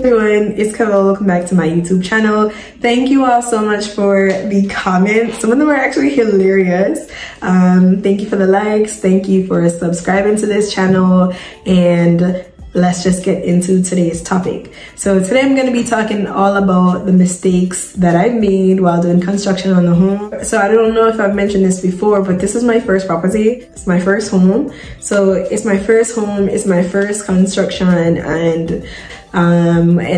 everyone, it's Carol. Welcome back to my YouTube channel. Thank you all so much for the comments. Some of them are actually hilarious. Thank you for the likes. Thank you for subscribing to this channel, and let's just get into today's topic. So today I'm going to be talking all about the mistakes that I've made while doing construction on the home. So I don't know if I've mentioned this before, but this is my first property. It's my first home. So it's my first home, it's my first construction, and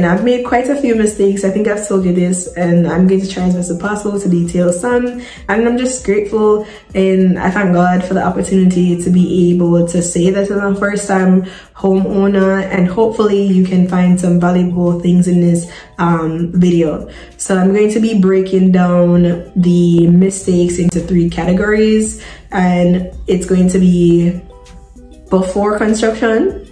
I've made quite a few mistakes. I think I've told you this, and I'm going to try as best as possible to detail some. And I'm just grateful, and I thank God for the opportunity to be able to say that I'm a first time homeowner, and hopefully you can find some valuable things in this video. So I'm going to be breaking down the mistakes into 3 categories, and it's going to be before construction,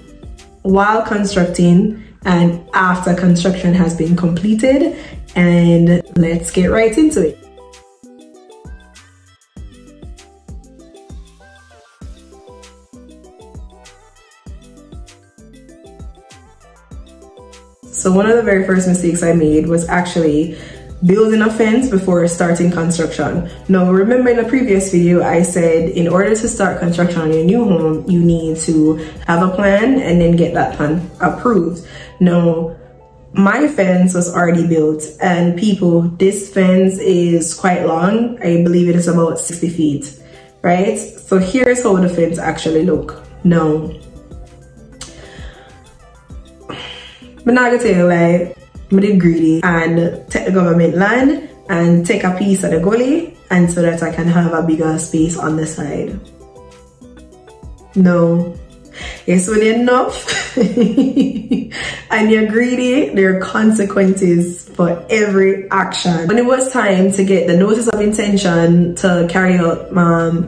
while constructing, and after construction has been completed. And let's get right into it. So one of the very first mistakes I made was actually building a fence before starting construction. Now, remember in the previous video, I said in order to start construction on your new home, you need to have a plan and then get that plan approved. Now, my fence was already built, and people, this fence is quite long. I believe it is about 60 feet, right? So here's how the fence actually look. Now, I'm not gonna tell you like, I did greedy and take the government land and take a piece of the gully, and so that I can have a bigger space on the side. No, it's when enough and you're greedy, there are consequences for every action. When it was time to get the notice of intention to carry out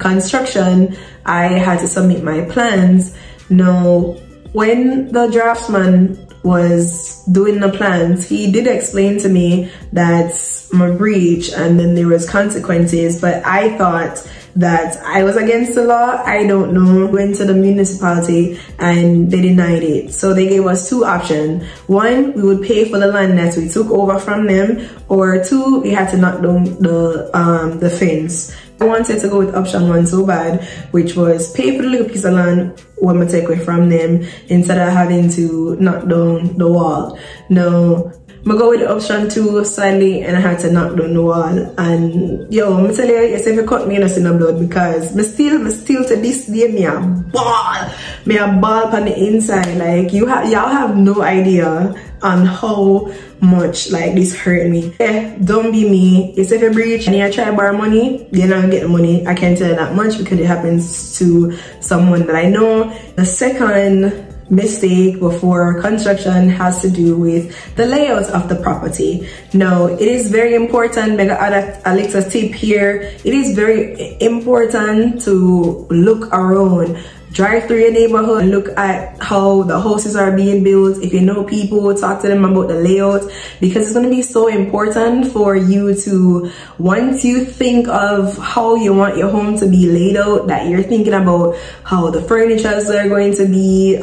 construction, I had to submit my plans. Now, when the draftsman was doing the plans, he did explain to me that I'm a breach and then there was consequences, but I thought that I was against the law. I don't know. Went to the municipality and they denied it. So they gave us 2 options. 1, we would pay for the land that we took over from them, or 2, we had to knock down the fence. I wanted to go with option 1 so bad, which was pay for the little piece of land when we take away from them instead of having to knock down the wall. No, I go with option 2 sadly, and I had to knock down the wall. And yo, I'm tell you, if you cut me in the blood, because me still to this day me a ball on the inside. Like y'all have no idea on how much like this hurt me. Yeah, don't be me. It's if you breach and you try to borrow money, you're not gonna get the money. I can't tell you that much because it happens to someone that I know. The second mistake before construction has to do with the layout of the property. Now, it is very important, I'm gonna add a little tip here. It is very important to look around. Drive through your neighborhood and look at how the houses are being built. If you know people, talk to them about the layout, because it's going to be so important for you to, once you think of how you want your home to be laid out, that you're thinking about how the furnitures are going to be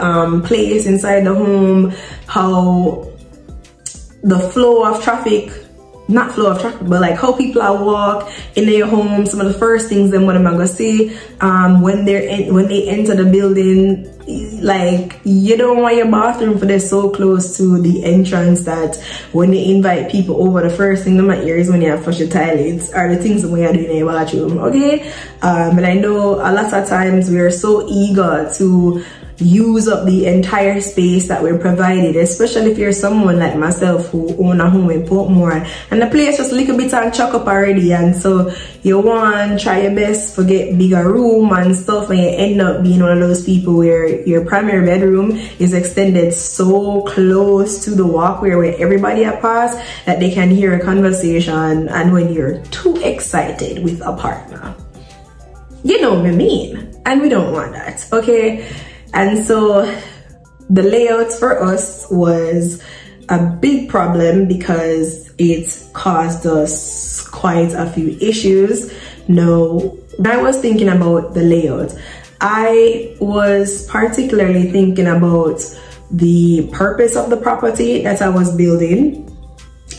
placed inside the home, how the flow of traffic, not flow of traffic, but like how people are walk in their home. Some of the first things then what am I gonna say when they enter the building, like you don't want your bathroom for they're so close to the entrance that when they invite people over, the first thing them hear is when you have flush your toilets or the things that we are doing in your bathroom. Okay, and I know a lot of times we are so eager to use up the entire space that we're provided, especially if you're someone like myself who own a home in Portmore and the place just a little bit on chuck up already, and so you want try your best to get bigger room and stuff, and you end up being one of those people where your primary bedroom is extended so close to the walkway where everybody a pass that they can hear a conversation, and when you're too excited with a partner, you know what I mean, and we don't want that. Okay, and so the layout for us was a big problem because it caused us quite a few issues. Now, when I was thinking about the layout, I was particularly thinking about the purpose of the property that I was building.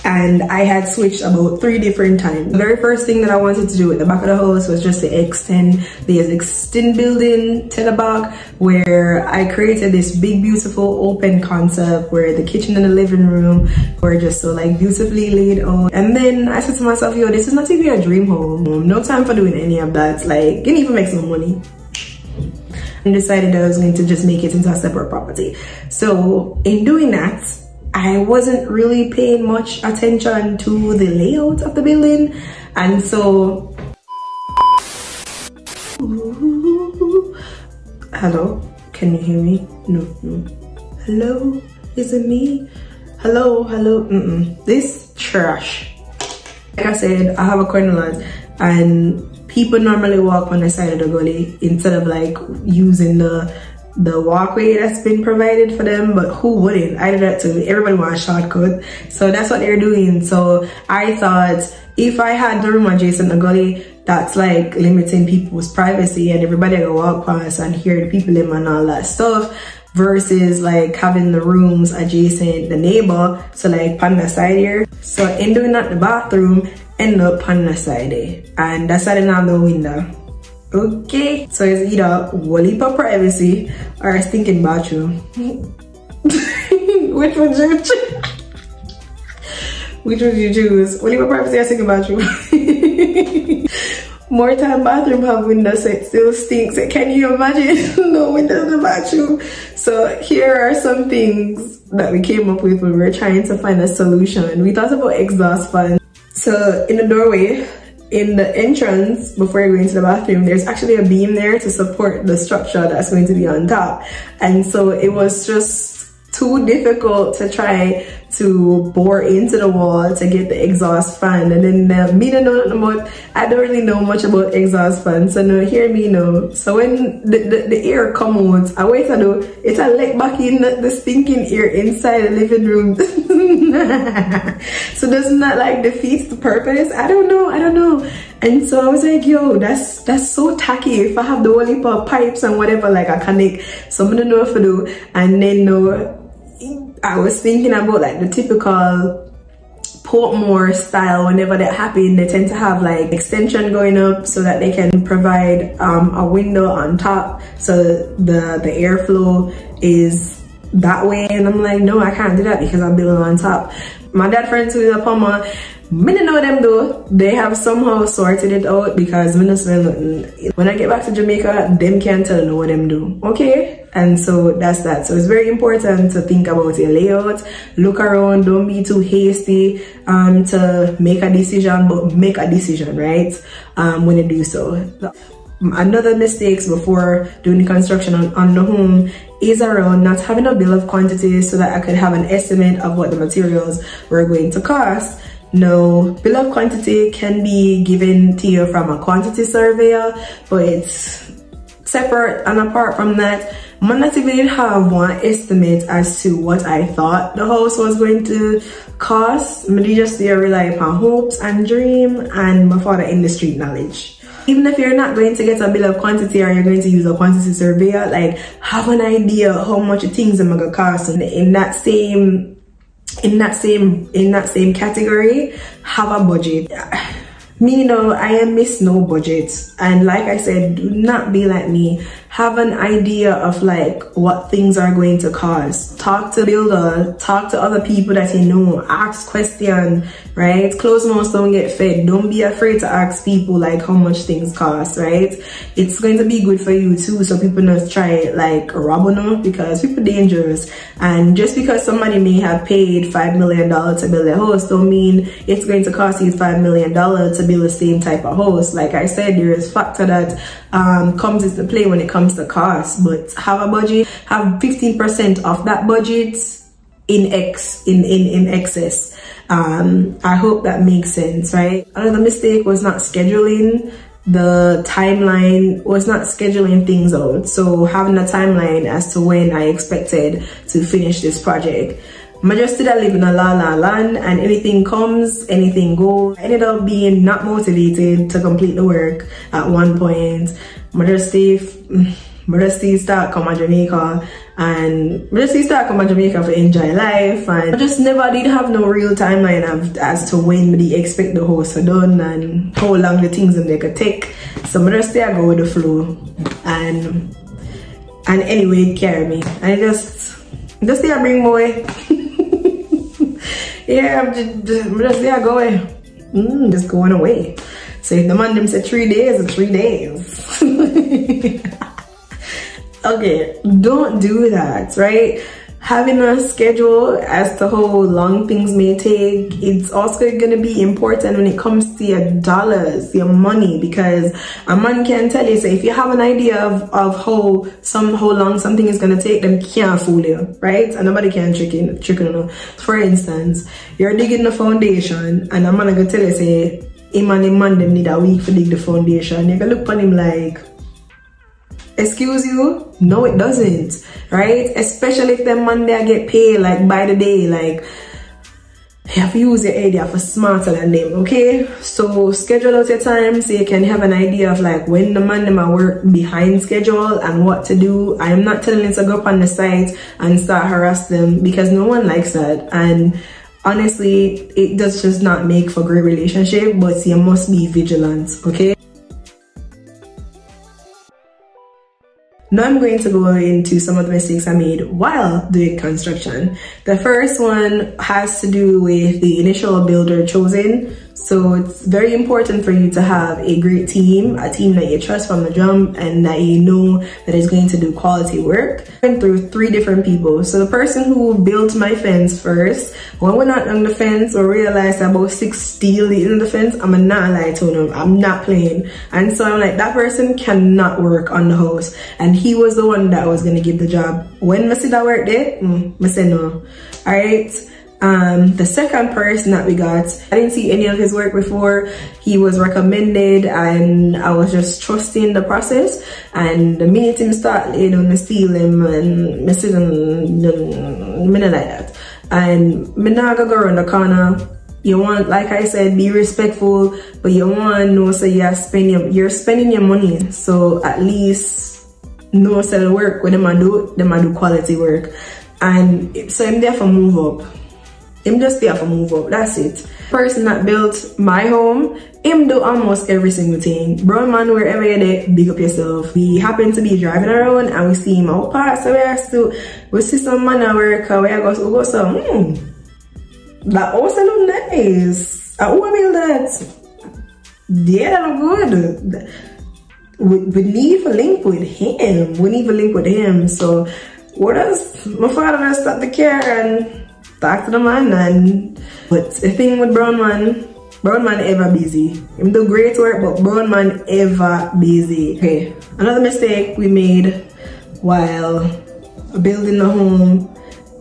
And I had switched about 3 different times. The very first thing that I wanted to do at the back of the house was just to extend the existing building to the back, where I created this big beautiful open concept where the kitchen and the living room were just so like beautifully laid out. And then I said to myself, yo, this is not even a dream home. No time for doing any of that. Like, you can even make some money. And decided that I was going to just make it into a separate property. So in doing that, I wasn't really paying much attention to the layout of the building. And so, hello, can you hear me? No. Hello, is it me? Hello. This trash. Like I said, I have a corner lot, and people normally walk on the side of the gully instead of like using the walkway that's been provided for them. But who wouldn't? I did that too. Everybody wants a shortcut, so that's what they're doing. So I thought, if I had the room adjacent to the gully, that's like limiting people's privacy, and everybody will walk past and hear the people in and all that stuff, versus like having the rooms adjacent the neighbor, so like on the side here. So in doing that, the bathroom end up on the side there, and that's why I didn't have no window. Okay, so it's either whole heap of privacy or a stinking bathroom. Which would you choose? Which would you choose? Whole heap of privacy or stinking bathroom? More time bathroom have windows, so it still stinks. Can you imagine? No windows in the bathroom. So here are some things that we came up with when we were trying to find a solution. We thought about exhaust fans. So in the doorway, in the entrance, before you go into the bathroom, there's actually a beam there to support the structure that's going to be on top. And so it was just too difficult to try to bore into the wall to get the exhaust fan. And then me don't know nothing about, I don't really know much about exhaust fans, so no, hear me now. So when the air come out, I wait to do, it's a let back in the stinking air inside the living room. So doesn't that like defeats the purpose? I don't know. And so I was like, yo, that's so tacky. If I have the whole heap of pipes and whatever, like I connect, so I'm gonna know what to do. And then I was thinking about like the typical Portmore style. Whenever that happens, they tend to have like extension going up so that they can provide a window on top, so the airflow is that way. And I'm like, no, I can't do that because I'm building on top. My dad friends with a plumber, me don't know them though. They have somehow sorted it out, because me not smell nothing. When I get back to Jamaica, them can't tell no what them do. Okay? And so that's that. So it's very important to think about your layout, look around, don't be too hasty to make a decision, but make a decision, right? When you do so. Another mistakes before doing the construction on the home is around not having a bill of quantities so that I could have an estimate of what the materials were going to cost. No, bill of quantity can be given to you from a quantity surveyor, but it's separate and apart from that. I not even have one estimate as to what I thought the house was going to cost. I just rely upon hopes and dream and my father in the street knowledge. Even if you're not going to get a bill of quantity or you're going to use a quantity surveyor, like have an idea how much things are gonna cost, and in that same category, have a budget. Me, I am miss no budget, and like I said, do not be like me. Have an idea of like what things are going to cost. Talk to the builder, talk to other people that you know, ask questions, right? Closed mouths don't get fed. Don't be afraid to ask people like how much things cost, right? It's going to be good for you too, so people not try like rob you, because people dangerous. And just because somebody may have paid $5 million to build a house don't mean it's going to cost you $5 million to build the same type of house. Like I said, there is factor that comes into play when it comes to cost, but have a budget, have 15% of that budget in excess. I hope that makes sense, right? Another mistake was not scheduling the timeline, was not scheduling things out. So having a timeline as to when I expected to finish this project. I just did live in a la land, and anything comes, anything goes. I ended up being not motivated to complete the work at one point. I just say, I just start come to Jamaica, and I just start come to Jamaica to enjoy life, and I just never did have no real timeline as to when they expect the house to done and how long the things they could take. So I just go with the flow, and anyway it carry me, and I just bring boy. Yeah, I'm just there going. Just going away. So if the man them say 3 days, it's 3 days. Okay, don't do that, right? Having a schedule as to how long things may take, it's also going to be important when it comes to your dollars, your money, because a man can tell you, so if you have an idea of how long something is going to take, them can't fool you, right? And nobody can trick you. For instance, you're digging the foundation, and a man going to tell you, say, him and the man them need a week to dig the foundation. You can look on him like, excuse you? No, it doesn't, right? Especially if them man there get paid like by the day, like you have to use your idea for smarter than them, okay? So schedule out your time so you can have an idea of like when the man them are work behind schedule and what to do. I am not telling you to go up on the site and start harass them, because no one likes that. And honestly, it does just not make for great relationship, but you must be vigilant, okay? Now I'm going to go into some of the mistakes I made while doing construction. The first one has to do with the initial builder chosen. So it's very important for you to have a great team, a team that you trust from the jump and that you know that is going to do quality work. I went through 3 different people. So the person who built my fence first, when we went on the fence, we realized about 6 steel in the fence. I'm not lie to him, I'm not playing. And so I'm like, that person cannot work on the house. And he was the one that was gonna give the job. When I see that work there, I say no. Alright. The second person that we got, I didn't see any of his work before. He was recommended and I was just trusting the process. And the minute him start laying on the steel him and me sit me not like that. And me not go around the corner. You want, like I said, be respectful, but you want to know so you're spending your money. So at least know so the work when them do quality work. And so I'm there for move up. I'm just there for move up, that's it. Person that built my home, him do almost every single thing. Brown man, wherever you're there, big up yourself. We happen to be driving around and we see him out past, so we see some man at work, we go so, that also look nice. Who build that? Yeah, that look good. We need to link with him. So what else? My father just stop the car and talk to the man. But the thing with brown man ever busy. Him do great work, but brown man ever busy. Okay, another mistake we made while building the home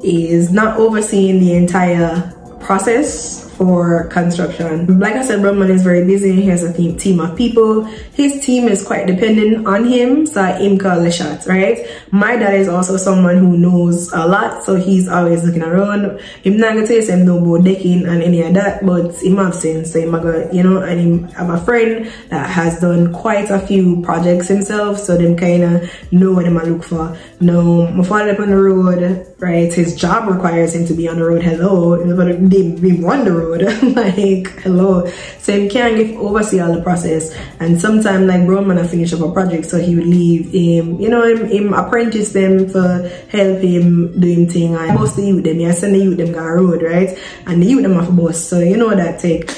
is not overseeing the entire process for construction. Like I said, Brahman is very busy. He has a team of people. His team is quite dependent on him, so him call the shots, right? My dad is also someone who knows a lot, so he's always looking around. Him not gonna tell you him no about decking and any of that, but him have sense, so him go, you know, and him have a friend that has done quite a few projects himself, so them kinda know what them look for. Now, my father up on the road, right? His job requires him to be on the road. Hello, they run the road. Like, hello. So he can't oversee all the process. And sometimes like brown man finish up a project, so he would leave him, you know, him apprentice them for help him do him thing. I boss the youth them, I send the youth them go road, right? And the youth them have a boss, so you know that take.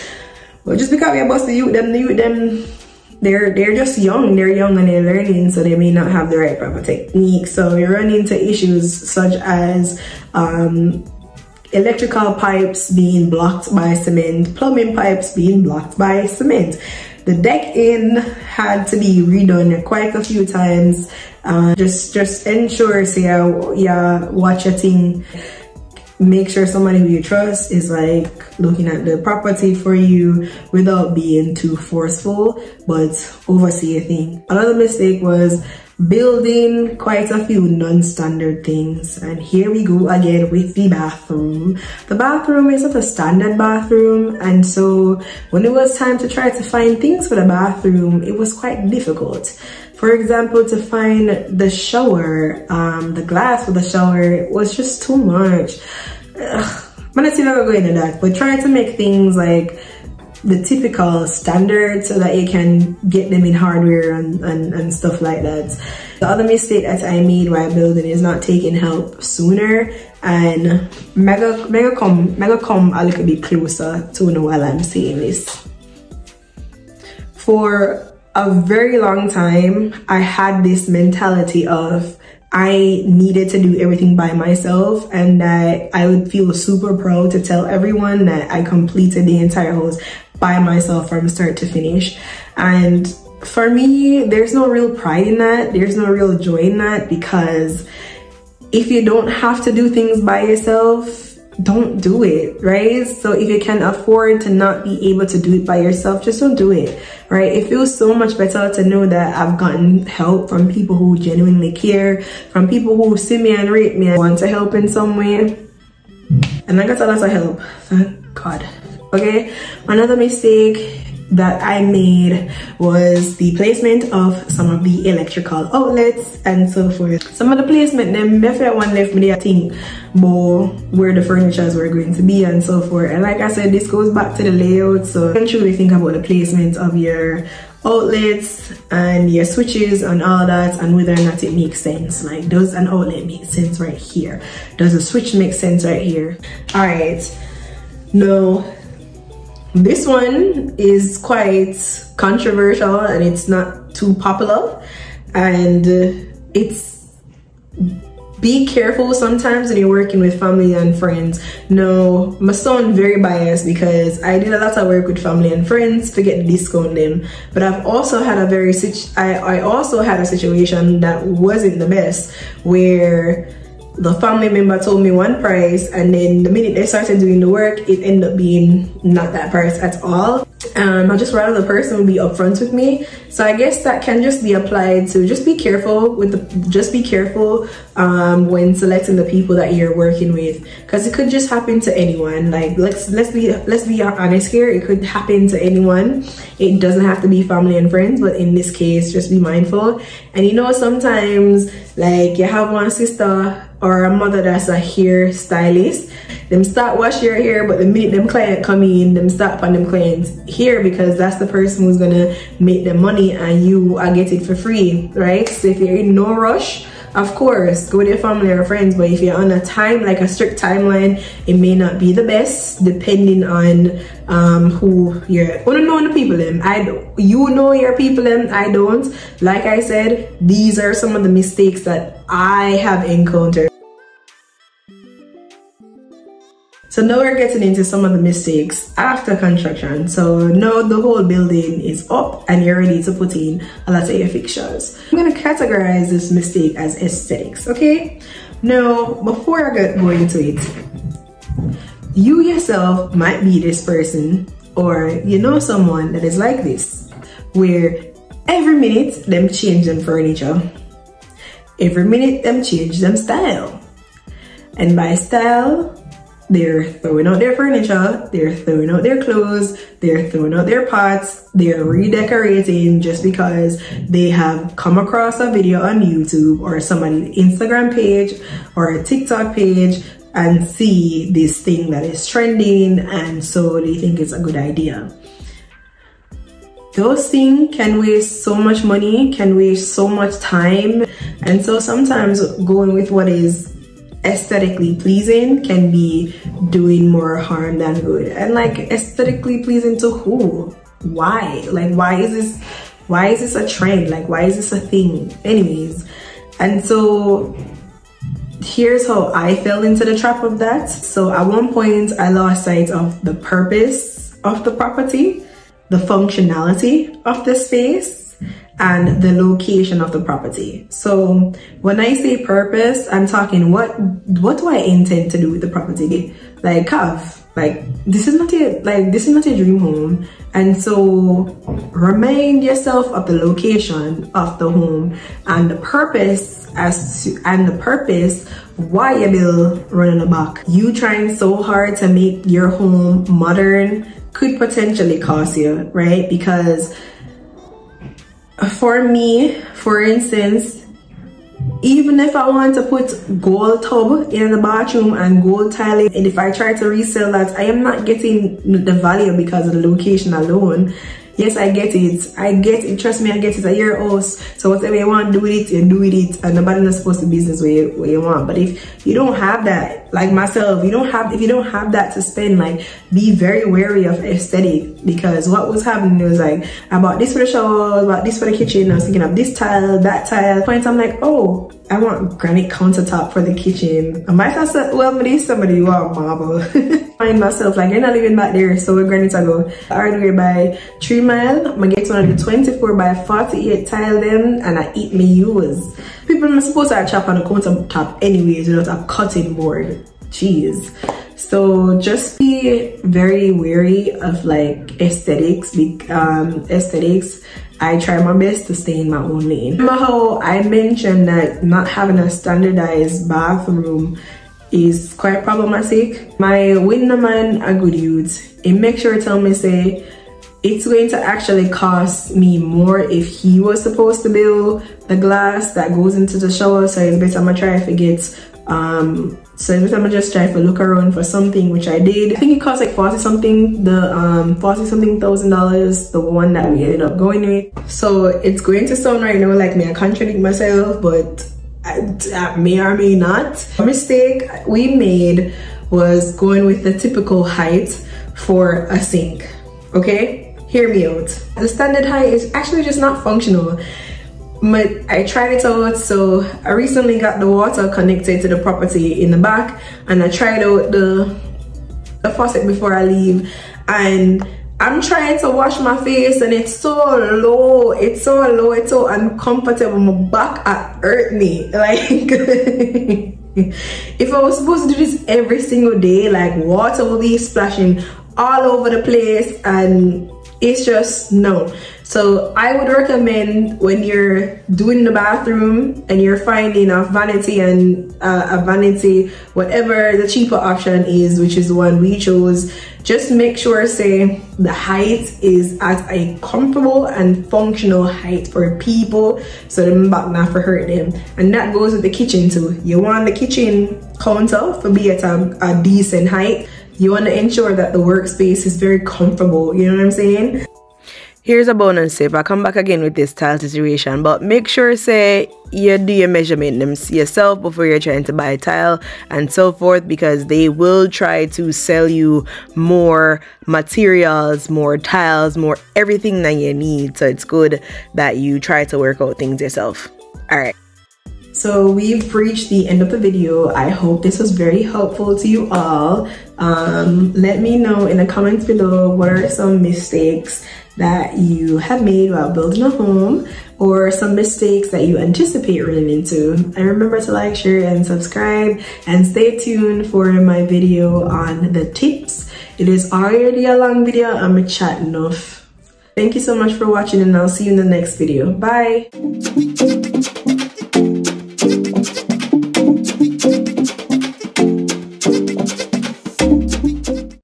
But just because we boss the youth them they're just young, they're young and they're learning, so they may not have the right proper technique. So you run into issues such as electrical pipes being blocked by cement, plumbing pipes being blocked by cement. The decking had to be redone quite a few times. Just ensure so you watch your thing. Make sure somebody who you trust is like looking at the property for you without being too forceful, but oversee a thing. Another mistake was building quite a few non-standard things, and here we go again with the bathroom. The bathroom is not a standard bathroom, and so when it was time to try to find things for the bathroom, it was quite difficult. For example, to find the shower, the glass for the shower was just too much. I'm not going to go into that, but try to make things like the typical standard so that you can get them in hardware and stuff like that. The other mistake that I made while building is not taking help sooner, and mega come a little bit closer to know while I'm saying this. For a very long time, I had this mentality of I needed to do everything by myself, and that I would feel super proud to tell everyone that I completed the entire house by myself from start to finish. And for me, there's no real pride in that. There's no real joy in that, because if you don't have to do things by yourself, don't do it, right? So if you can afford to not be able to do it by yourself, just don't do it, right? It feels so much better to know that I've gotten help from people who genuinely care, from people who see me and rate me and want to help in some way. And I got a lot of help, thank God. Okay, another mistake that I made was the placement of some of the electrical outlets and so forth. Some of the placement, them definitely one left me there think about where the furnitures were going to be and so forth. And like I said, this goes back to the layout, so you can truly think about the placement of your outlets and your switches and all that, and whether or not it makes sense. Like, does an outlet make sense right here? Does a switch make sense right here? All right, no. This one is quite controversial and it's not too popular, and it's be careful sometimes when you're working with family and friends. No, I sound very biased because I did a lot of work with family and friends to get the discount them, but I've also had I also had a situation that wasn't the best, where the family member told me one price, and then the minute they started doing the work, it ended up being not that price at all. I'd just rather the person would be upfront with me. So I guess that can just be applied to just be careful with when selecting the people that you're working with, because it could just happen to anyone. Like, let's be honest here, it could happen to anyone. It doesn't have to be family and friends, but in this case, just be mindful. And you know, sometimes like you have one sister or a mother that's a hair stylist, them start wash your hair, but the minute them client come in, them start on them clients hair, because that's the person who's gonna make the money and you are get it for free, right? So if you're in no rush, of course, go with your family or friends, but if you're on a time, like a strict timeline, it may not be the best, depending on who you're. Well, know the people them. You know your people them, I don't. Like I said, these are some of the mistakes that I have encountered. So now we're getting into some of the mistakes after construction. So now the whole building is up and you're ready to put in a lot of your fixtures. I'm going to categorize this mistake as aesthetics, okay? Now, before I go into it, you yourself might be this person, or you know someone that is like this, where every minute them change them furniture, every minute them change them style, and by style, they're throwing out their furniture, they're throwing out their clothes, they're throwing out their pots, they're redecorating just because they have come across a video on YouTube or somebody's Instagram page or a TikTok page and see this thing that is trending, and so they think it's a good idea. Those things can waste so much money, can waste so much time, and so sometimes going with what is aesthetically pleasing can be doing more harm than good. And like, aesthetically pleasing to who? Why? Like, why is this a trend? Like, why is this a thing? Anyways, and so here's how I fell into the trap of that. So at one point I lost sight of the purpose of the property, the functionality of the space, and the location of the property. So when I say purpose, I'm talking what do I intend to do with the property? Like, this is not a dream home. And so remind yourself of the location of the home and the purpose why you build running the back. You trying so hard to make your home modern could potentially cost you, right? Because for me, for instance, even if I want to put gold tub in the bathroom and gold tiling, and if I try to resell that, I am not getting the value because of the location alone. Yes, I get it. I get it. Trust me, I get it. At your house. So whatever you want to do with it, you do with it. And nobody's not supposed to business where you want. But if you don't have that, like myself, if you don't have that to spend, like, be very wary of aesthetic. Because what was happening was, like, I bought this for the shower, I bought this for the kitchen. I was thinking of this tile, that tile. Point, I'm like, oh, I want granite countertop for the kitchen. I might have said, well, maybe somebody want marble. Find myself like, you're not living back there, so where granite I go? Hardware by 3 Mile. I'm gonna get one of the 24 by 48 tile them, and I eat me use. People are supposed to chop on a countertop anyways without a cutting board. Jeez. So just be very wary of like aesthetics. I try my best to stay in my own lane. Remember how I mentioned that not having a standardized bathroom is quite problematic? My window man, a good youth, he make sure to tell me, say, it's going to actually cost me more if he was supposed to build the glass that goes into the shower. So it's better I'm gonna try to get so every time I just try to look around for something, which I did. I think it cost like 40 something, the $40,000, the one that we ended up going with. So it's going to sound right now like me I contradict myself, but I may or may not. A mistake we made was going with the typical height for a sink. Okay, hear me out. The standard height is actually just not functional. But I tried it out. So I recently got the water connected to the property in the back, and I tried out the faucet before I leave, and I'm trying to wash my face and it's so low, it's so uncomfortable. My back hurt me. Like if I was supposed to do this every single day, like water will be splashing all over the place, and it's just no. So I would recommend when you're doing the bathroom and you're finding a vanity and a vanity, whatever the cheaper option is, which is the one we chose, just make sure, say, the height is at a comfortable and functional height for people, so the back not for hurt them. And that goes with the kitchen too. You want the kitchen counter to be at a decent height. You want to ensure that the workspace is very comfortable, you know what I'm saying? Here's a bonus tip. I come back again with this tile situation, but make sure, say, you do your measurement yourself before you're trying to buy tile and so forth, because they will try to sell you more materials, more tiles, more everything that you need. So it's good that you try to work out things yourself. All right. So we've reached the end of the video. I hope this was very helpful to you all. Let me know in the comments below what are some mistakes that you have made while building a home, or some mistakes that you anticipate running into. And remember to like, share, and subscribe, and stay tuned for my video on the tips. It is already a long video. I'm chatting enough. Thank you so much for watching, and I'll see you in the next video. Bye.